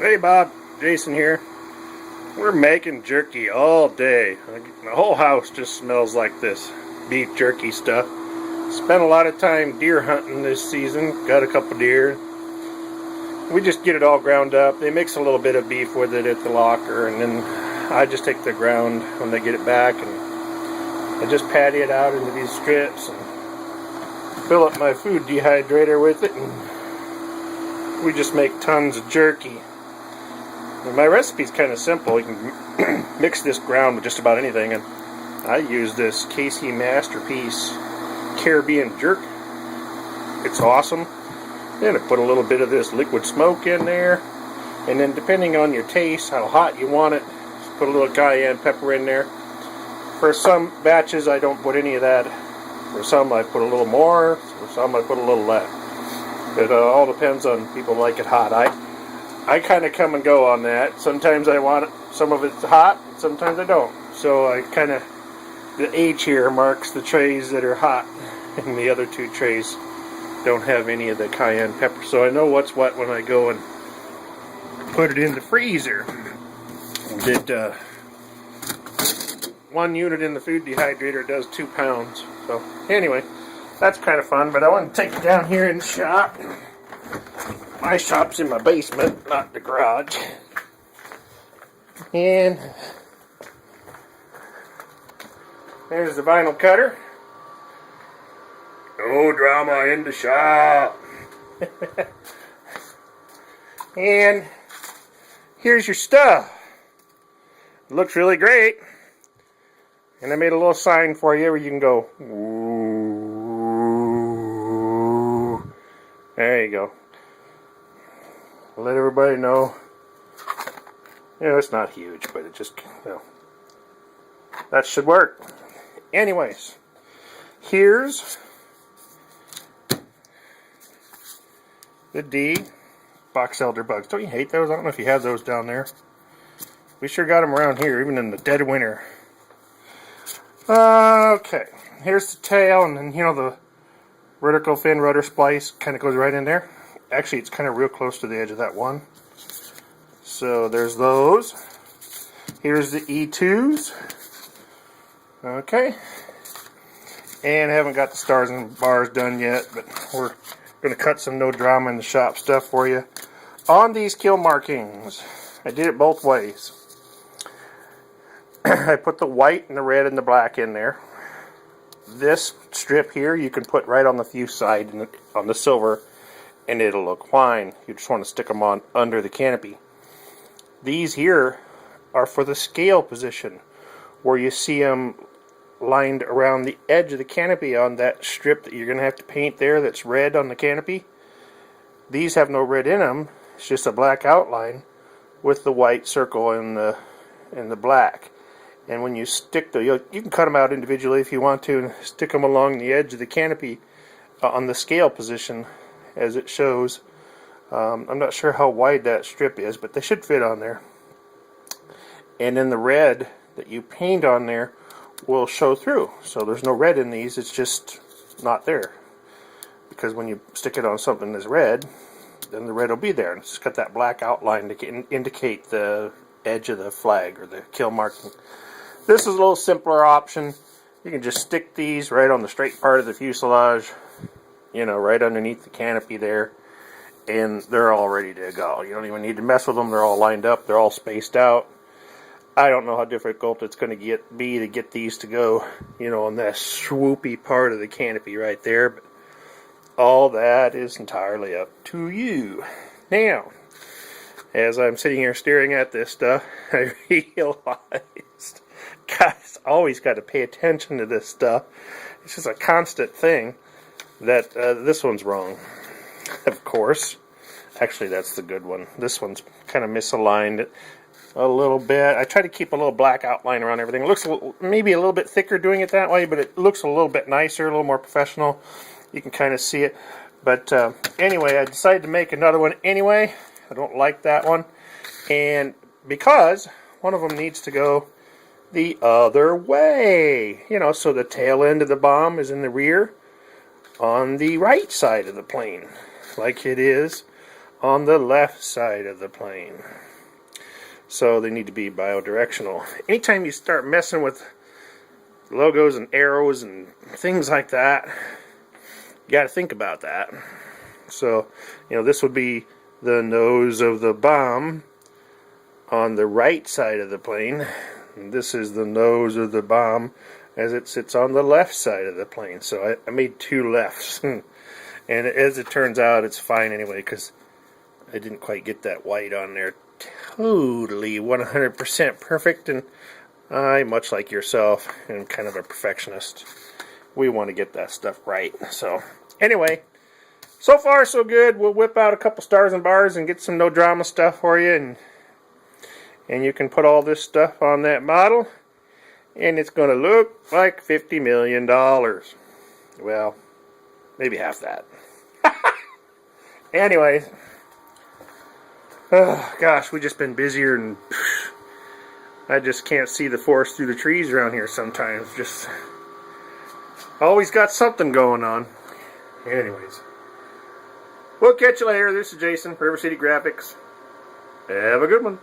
Hey Bob, Jason here. We're making jerky all day. The whole house just smells like this beef jerky stuff. Spent a lot of time deer hunting this season. Got a couple deer. We just get it all ground up. They mix a little bit of beef with it at the locker, and then I just take the ground when they get it back, and I just patty it out into these strips and fill up my food dehydrator with it, and we just make tons of jerky. And my recipe's kind of simple. You can mix this ground with just about anything, and I use this KC Masterpiece Caribbean jerk. It's awesome. Then I put a little bit of this liquid smoke in there, and then depending on your taste, how hot you want it, just put a little cayenne pepper in there. For some batches I don't put any of that. For some I put a little more, for some I put a little less. It all depends on people like it hot. I kind of come and go on that. Sometimes I want some of it hot, sometimes I don't. So I kind of, the H here marks the trays that are hot, and the other two trays don't have any of the cayenne pepper. So I know what's what when I go and put it in the freezer. Did 1 unit in the food dehydrator does 2 pounds. So anyway, that's kind of fun, but I want to take it down here in the shop. My shop's in my basement, not the garage. And there's the vinyl cutter. No drama in the shop. And here's your stuff. It looks really great. And I made a little sign for you where you can go, ooh. There you go. Let everybody know. It's not huge, but it just, that should work. Anyways, here's the D box elder bugs. Don't you hate those? I don't know if you have those down there. We sure got them around here, even in the dead of winter. Okay, here's the tail, and then the vertical fin rudder splice kind of goes right in there. Actually, it's kind of real close to the edge of that one. So there's those. Here's the E2s. Okay. And I haven't got the stars and bars done yet, but we're going to cut some no drama in the shop stuff for you. On these kill markings, I did it both ways. I put the white and the red and the black in there. This strip here you can put right on the fuse side on the silver, and it'll look fine. You just want to stick them on under the canopy. These here are for the scale position, where you see them lined around the edge of the canopy on that strip that you're going to have to paint there that's red on the canopy. These have no red in them. It's just a black outline with the white circle and the black. And when you stick you can cut them out individually if you want to, and stick them along the edge of the canopy on the scale position as it shows. I'm not sure how wide that strip is, but they should fit on there. And then the red that you paint on there will show through. So there's no red in these, it's just not there. Because when you stick it on something that's red, then the red will be there. And it's got that black outline to indicate the edge of the flag or the kill marking. This is a little simpler option. You can just stick these right on the straight part of the fuselage, right underneath the canopy there, and they're all ready to go. You don't even need to mess with them. They're all lined up. They're all spaced out. I don't know how difficult it's going to be to get these to go, on that swoopy part of the canopy right there, but all that is entirely up to you. Now, as I'm sitting here staring at this stuff, I realized, guys, always got to pay attention to this stuff. It's just a constant thing that this one's wrong. Of course. Actually, that's the good one. This one's kind of misaligned a little bit. I try to keep a little black outline around everything. It looks maybe a little bit thicker doing it that way, but it looks a little bit nicer, a little more professional. You can kind of see it. But anyway, I decided to make another one anyway. I don't like that one. And because one of them needs to go the other way. So the tail end of the bomb is in the rear on the right side of the plane, like it is on the left side of the plane. So they need to be bidirectional. Anytime you start messing with logos and arrows and things like that, you got to think about that. So, this would be the nose of the bomb on the right side of the plane. And this is the nose of the bomb as it sits on the left side of the plane. So I made two lefts. And as it turns out, it's fine anyway, because I didn't quite get that white on there totally 100% perfect. And I, much like yourself, am kind of a perfectionist. We want to get that stuff right. So anyway, so far so good. We'll whip out a couple stars and bars and get some no drama stuff for you, and you can put all this stuff on that model, and it's going to look like $50 million. Well, maybe half that. Anyways, oh gosh, we just been busier, and I just can't see the forest through the trees around here sometimes. Just always got something going on. Anyways, we'll catch you later. This is Jason, River City Graphics. Have a good one.